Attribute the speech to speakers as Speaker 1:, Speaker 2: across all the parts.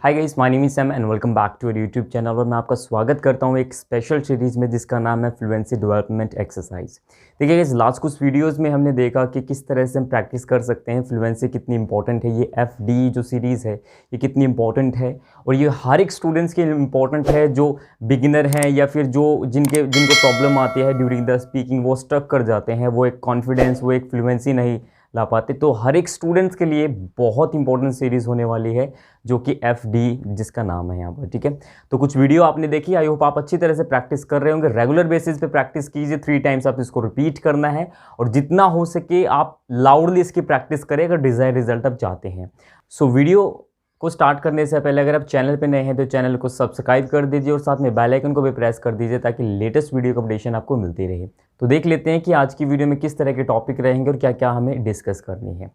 Speaker 1: Hi guys, my name is Sam and welcome back to our YouTube channel. और मैं आपका स्वागत करता हूं एक स्पेशल सीरीज़ में जिसका नाम है फ्लुएंसी डेवलपमेंट एक्सरसाइज। देखिए गाइस, लास्ट कुछ वीडियोस में हमने देखा कि किस तरह से हम प्रैक्टिस कर सकते हैं, फ्लुएंसी कितनी इंपॉर्टेंट है, ये FD जो सीरीज़ है ये कितनी इंपॉर्टेंट है और ये हर एक स्टूडेंट्स के लिए इंपॉर्टेंट है जो बिगिनर हैं या फिर जो जिनको प्रॉब्लम आती है ड्यूरिंग द स्पीकिंग, वो स्टक कर जाते हैं, वो एक कॉन्फिडेंस, वो एक फ्लुएंसी नहीं ला पाते। तो हर एक स्टूडेंट्स के लिए बहुत इंपॉर्टेंट सीरीज़ होने वाली है जो कि FD जिसका नाम है यहाँ पर, ठीक है। तो कुछ वीडियो आपने देखी, आई होप आप अच्छी तरह से प्रैक्टिस कर रहे होंगे। रेगुलर बेसिस पे प्रैक्टिस कीजिए, 3 टाइम्स आप इसको रिपीट करना है और जितना हो सके आप लाउडली इसकी प्रैक्टिस करें अगर डिज़ायर रिजल्ट आप चाहते हैं। सो वीडियो को स्टार्ट करने से पहले अगर आप चैनल पे नए हैं तो चैनल को सब्सक्राइब कर दीजिए और साथ में बेल आइकन को भी प्रेस कर दीजिए ताकि लेटेस्ट वीडियो का अपडेशन आपको मिलती रहे। तो देख लेते हैं कि आज की वीडियो में किस तरह के टॉपिक रहेंगे और क्या क्या हमें डिस्कस करनी है।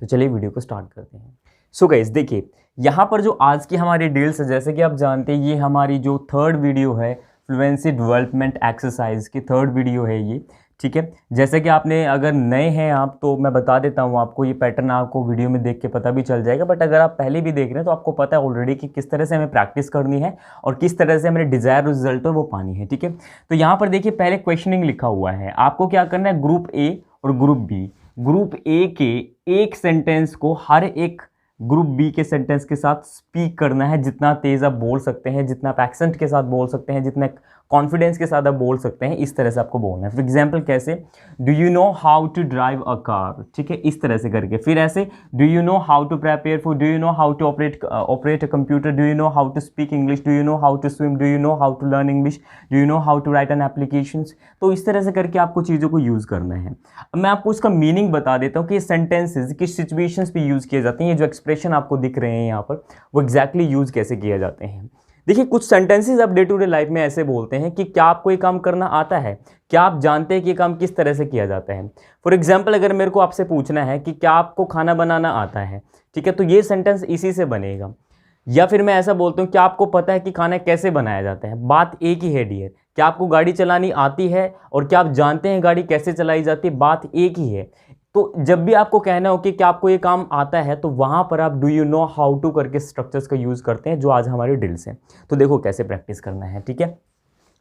Speaker 1: तो चलिए वीडियो को स्टार्ट करते हैं। सो गाइस, देखिए यहाँ पर जो आज की हमारी डील्स है, जैसे कि आप जानते हैं ये हमारी जो 3rd वीडियो है फ्लुएंसी डेवलपमेंट एक्सरसाइज की 3rd वीडियो है ये, ठीक है। जैसे कि आपने अगर नए हैं आप तो मैं बता देता हूँ आपको, ये पैटर्न आपको वीडियो में देख के पता भी चल जाएगा, बट अगर आप पहले भी देख रहे हैं तो आपको पता है ऑलरेडी कि किस तरह से हमें प्रैक्टिस करनी है और किस तरह से हमें डिज़ायर रिजल्ट है वो पानी है, ठीक है। तो यहाँ पर देखिए पहले क्वेश्चनिंग लिखा हुआ है, आपको क्या करना है, ग्रुप ए और ग्रुप बी, ग्रुप ए के एक सेंटेंस को हर एक ग्रुप बी के सेंटेंस के साथ स्पीक करना है। जितना तेज़ आप बोल सकते हैं, जितना आप एक्सेंट के साथ बोल सकते हैं, जितना कॉन्फिडेंस के साथ आप बोल सकते हैं, इस तरह से आपको बोलना है। फॉर एग्जाम्पल कैसे, do you know how to drive a car, ठीक है, इस तरह से करके। फिर ऐसे, do you know how to prepare food, do you know how to operate a computer, do you know how to speak English, do you know how to swim, do you know how to learn English, do you know how to write an application. तो इस तरह से करके आपको चीज़ों को use करना है। अब मैं आपको इसका मीनिंग बता देता हूँ कि ये सेंटेंसेज किस सिचुएशंस पे यूज़ किए जाते हैं। ये जो एक्सप्रेशन आपको दिख रहे हैं यहाँ पर वो एग्जैक्टली यूज़ कैसे किए जाते हैं। देखिए कुछ सेंटेंसेस आप डे टू डे लाइफ में ऐसे बोलते हैं कि क्या आपको ये काम करना आता है, क्या आप जानते हैं कि ये काम किस तरह से किया जाता है। फॉर एग्जाम्पल अगर मेरे को आपसे पूछना है कि क्या आपको खाना बनाना आता है, ठीक है, तो ये सेंटेंस इसी से बनेगा। या फिर मैं ऐसा बोलता हूँ क्या आपको पता है कि खाना कैसे बनाया जाता है, बात एक ही है डियर। क्या आपको गाड़ी चलानी आती है और क्या आप जानते हैं गाड़ी कैसे चलाई जाती है, बात एक ही है। तो जब भी आपको कहना हो कि क्या आपको ये काम आता है तो वहाँ पर आप do you know how to करके स्ट्रक्चर्स का यूज़ करते हैं जो आज हमारे डील्स हैं। तो देखो कैसे प्रैक्टिस करना है, ठीक है।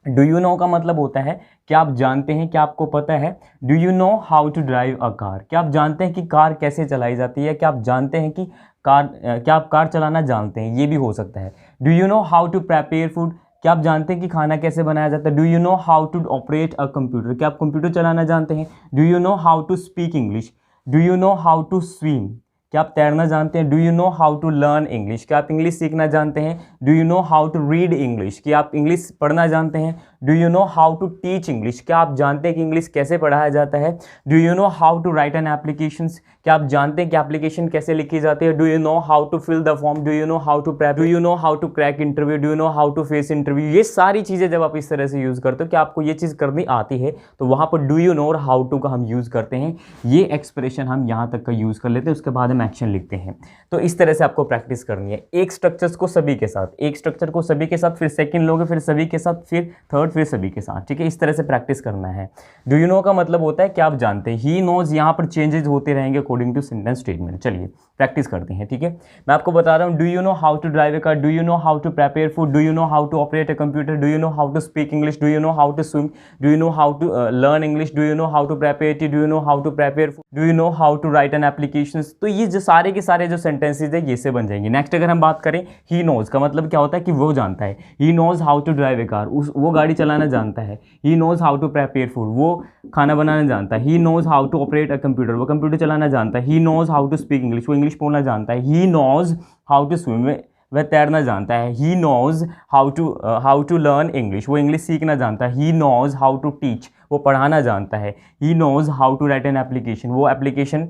Speaker 1: डू यू नो का मतलब होता है क्या आप जानते हैं, क्या आपको पता है। Do you know how to drive a car, क्या आप जानते हैं कि कार कैसे चलाई जाती है, क्या आप जानते हैं कि क्या आप कार चलाना जानते हैं, ये भी हो सकता है। Do you know how to prepare food, क्या आप जानते हैं कि खाना कैसे बनाया जाता है। Do you know how to operate a computer, क्या आप कंप्यूटर चलाना जानते हैं। Do you know how to speak English, do you know how to swim, क्या आप तैरना जानते हैं। Do you know how to learn English, क्या आप इंग्लिश सीखना जानते हैं। Do you know how to read English, क्या आप इंग्लिश पढ़ना जानते हैं। Do you know how to teach English, क्या आप जानते हैं कि इंग्लिश कैसे पढ़ाया जाता है। Do you know how to write an application, क्या आप जानते हैं कि एप्लीकेशन कैसे लिखी जाती है। Do you know how to fill the form, do you know how to prep, do you know how to crack interview, do you know how to face interview. ये सारी चीज़ें जब आप इस तरह से यूज़ करते हो कि आपको ये चीज़ करनी आती है तो वहाँ पर डू यू नो और हाउ टू का हम यूज़ करते हैं। ये एक्सप्रेशन हम यहाँ तक का यूज़ कर लेते हैं, उसके बाद हम एक्शन लिखते हैं। तो इस तरह से आपको प्रैक्टिस करनी है, एक स्ट्रक्चर्स को सभी के साथ, एक स्ट्रक्चर को सभी के साथ, फिर सेकंड लोगे, फिर सभी के साथ, फिर थर्ड, फिर सभी के साथ, ठीक है। इस तरह से प्रैक्टिस करना है। डू यू नो का मतलब होता है क्या आप जानते हैं। ही नोज, यहाँ पर चेंजेस होते रहेंगे अकॉर्डिंग टू सेंटेंस स्टेटमेंट। चलिए प्रैक्टिस करते हैं, ठीक है। मैं आपको बता रहा हूँ, do you know how to drive a car, do you know how to prepare food, do you know how to operate a computer, do you know how to speak English, do you know how to swim, do you know how to learn English, do you know how to prepare tea, do you know how to prepare food, do you know how to write an application. तो ये जो सारे के सारे जो sentences है ये से बन जाएंगे। नेक्स्ट अगर हम बात करें, ही नोज का मतलब क्या होता है कि वो जानता है। He knows how to drive a car, वो गाड़ी चलाना जानता है। He knows how to prepare food, वो खाना बनाना जानता है। He knows how to operate a computer, वो कंप्यूटर चलाना जानता है। He knows how to speak English, वो इंग्लिश बोलना जानता है। He knows how to swim, वह तैरना जानता है। He knows how to learn English, वो इंग्लिश सीखना जानता है। He knows how to teach, वो पढ़ाना जानता है। He knows how to write an application, वो एप्लीकेशन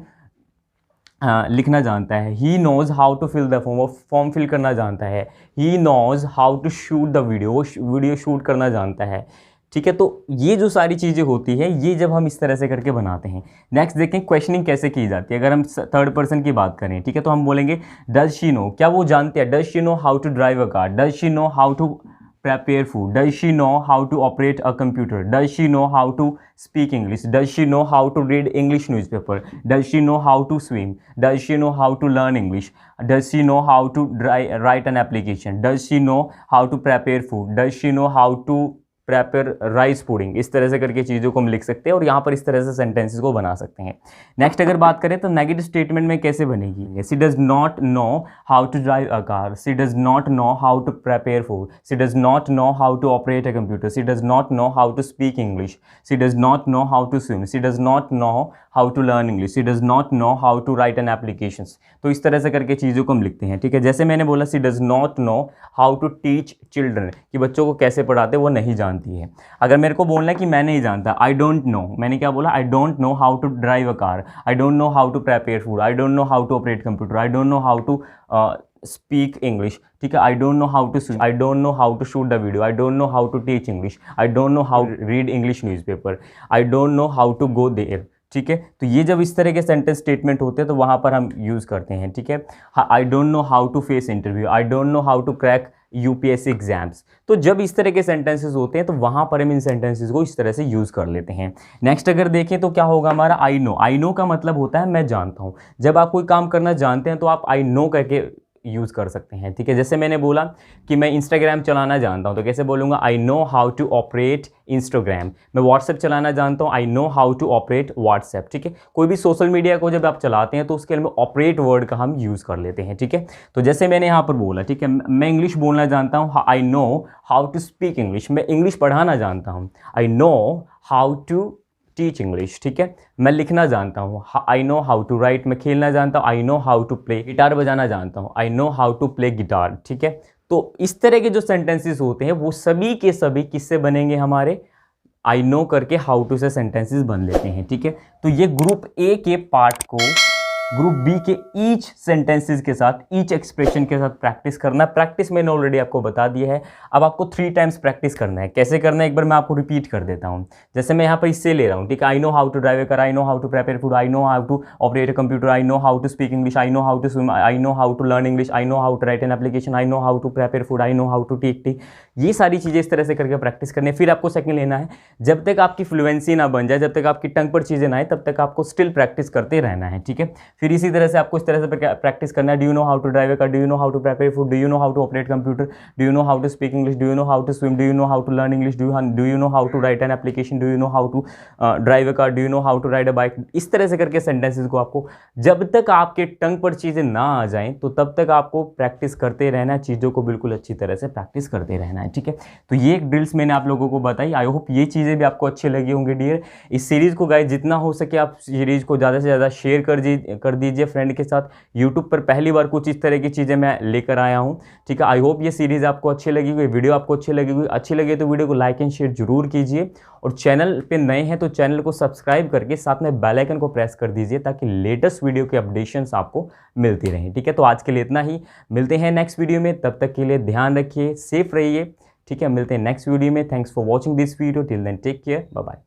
Speaker 1: लिखना जानता है। He knows how to fill the form, वो फॉर्म फिल करना जानता है। He knows how to shoot the video, वो वीडियो शूट करना जानता है, ठीक है। तो ये जो सारी चीज़ें होती है ये जब हम इस तरह से करके बनाते हैं। नेक्स्ट देखें क्वेश्चनिंग कैसे की जाती है। अगर हम 3rd पर्सन की बात करें, ठीक है, तो हम बोलेंगे डज शी नो, क्या वो जानते हैं। Does she know how to drive a car, does she know how to prepare food? Does she know how to operate a computer? Does she know how to speak English? Does she know how to read English newspaper? Does she know how to swim? Does she know how to learn English? Does she know how to write an application? Does she know how to prepare food? Does she know how to prefer rice pudding? इस तरह से करके चीज़ों को हम लिख सकते हैं और यहाँ पर इस तरह से सेंटेंसेस को बना सकते हैं। नेक्स्ट अगर बात करें तो नेगेटिव स्टेटमेंट में कैसे बनेगी? She does not know how to drive a car, she does not know how to prepare food, she does not know how to operate a computer, she does not know how to speak English, she does not know how to swim, she does not know how to learn English, she does not know how to write an application. तो इस तरह से करके चीज़ों को हम लिखते हैं, ठीक है। जैसे मैंने बोला she does not know how to teach children, कि बच्चों को कैसे पढ़ाते वो नहीं जानती है। अगर मेरे को बोलना है कि मैं नहीं जानता, आई डोंट नो, मैंने क्या बोला? I don't know how to drive a car, I don't know how to prepare food, I don't know how to operate computer, I don't know how to speak English, ठीक है। I don't know how to swim, I don't know how to shoot the video, I don't know how to teach English, I don't know how to read English newspaper, I don't know how to go there, ठीक है। तो ये जब इस तरह के sentence statement होते हैं तो वहाँ पर हम यूज़ करते हैं, ठीक है। I don't know how to face interview, I don't know how to crack UPSC exams. तो जब इस तरह के सेंटेंसेस होते हैं तो वहाँ पर हम इन सेंटेंसेस को इस तरह से यूज़ कर लेते हैं। नेक्स्ट अगर देखें तो क्या होगा हमारा? I know. आई नो का मतलब होता है मैं जानता हूँ। जब आप कोई काम करना जानते हैं तो आप आई नो करके यूज़ कर सकते हैं, ठीक है। जैसे मैंने बोला कि मैं इंस्टाग्राम चलाना जानता हूँ, तो कैसे बोलूँगा? I know how to operate Instagram. मैं व्हाट्सएप चलाना जानता हूँ, I know how to operate WhatsApp, ठीक है। कोई भी सोशल मीडिया को जब आप चलाते हैं तो उसके लिए ऑपरेट वर्ड का हम यूज़ कर लेते हैं, ठीक है। तो जैसे मैंने यहाँ पर बोला, ठीक है, मैं इंग्लिश बोलना जानता हूँ, I know how to speak English. मैं इंग्लिश पढ़ाना जानता हूँ, I know how to teach English, ठीक है। मैं लिखना जानता हूँ, I know how to write. मैं खेलना जानता हूँ, I know how to play. Guitar बजाना जानता हूँ, I know how to play guitar, ठीक है। तो इस तरह के जो सेंटेंसेस होते हैं वो सभी के सभी किससे बनेंगे? हमारे आई नो करके हाउ टू से सेंटेंसेस बन लेते हैं, ठीक है। तो ये ग्रुप ए के पार्ट को ग्रुप बी के ईच सेंटेंसेस के साथ, ईच एक्सप्रेशन के साथ प्रैक्टिस करना है। प्रैक्टिस मैंने ऑलरेडी आपको बता दिया है। अब आपको 3 टाइम्स प्रैक्टिस करना है। कैसे करना है एक बार मैं आपको रिपीट कर देता हूँ। जैसे मैं यहाँ पर इससे ले रहा हूँ, ठीक है। I know how to drive a car, I know how to prepare food, I know how to operate a computer, I know how to speak English, I know how to swim, I know how to learn English, I know how to write an application, I know how to prepare food, I know how to take tea. ये सारी चीज़ें इस तरह से करके practice करनी है। फिर आपको सेकंड लेना है, जब तक आपकी फ्लुएंसी ना बन जाए, जब तक आपकी टंग पर चीज़ें ना आए, तब तक आपको स्टिल प्रैक्टिस करते रहना है, ठीक है। फिर इसी तरह से आपको इस तरह से प्रैक्टिस करना है। Do you know how to drive a car, do you know how to prepare food, do you know how to operate computer, do you know how to speak English, do you know how to swim, do you know how to learn English, do you know how to write an application, do you know how to drive a car, do you know how to ride a bike. इस तरह से करके sentences को आपको, जब तक आपके टंग पर चीज़ें ना आ जाएं तो तब तक आपको प्रैक्टिस करते रहना है, चीज़ों को बिल्कुल अच्छी तरह से प्रैक्टिस करते रहना है, ठीक है। तो ये एक ड्रिल्स मैंने आप लोगों को बताई। आई होप ये चीज़ें भी आपको अच्छी लगी होंगी डियर। इस सीरीज़ को गाइस जितना हो सके आप सीरीज़ को ज़्यादा से ज़्यादा शेयर कर दीजिए फ्रेंड के साथ। यूट्यूब पर पहली बार कुछ इस तरह की चीज़ें मैं लेकर आया हूँ, ठीक है। आई होप ये सीरीज़ आपको अच्छी लगी हुई, वीडियो आपको अच्छी लगी हुई। अच्छी लगे तो वीडियो को लाइक एंड शेयर जरूर कीजिए, और चैनल पे नए हैं तो चैनल को सब्सक्राइब करके साथ में बेल आइकन को प्रेस कर दीजिए, ताकि लेटेस्ट वीडियो के अपडेशंस आपको मिलती रहें, ठीक है। तो आज के लिए इतना ही, मिलते हैं नेक्स्ट वीडियो में। तब तक के लिए ध्यान रखिए, सेफ रहिए, ठीक है। मिलते हैं नेक्स्ट वीडियो में। Thanks for watching this video, till then take care, bye bye.